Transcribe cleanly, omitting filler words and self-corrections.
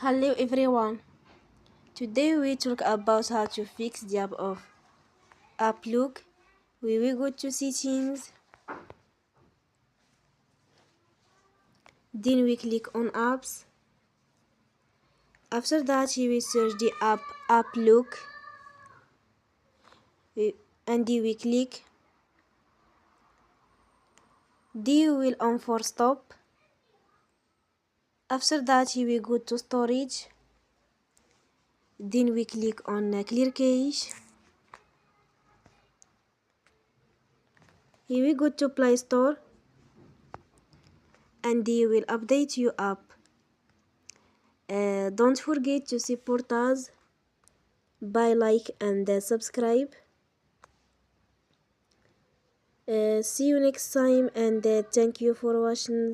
Hello everyone. Today we talk about how to fix the app of app look. We will go to settings, then we click on apps. After that we will search the app look and we click. Then we will on for stop. After that we will go to storage. Then we click on clear cache. Here we go to Play Store and they will update your app. Don't forget to support us by like and subscribe. See you next time and thank you for watching.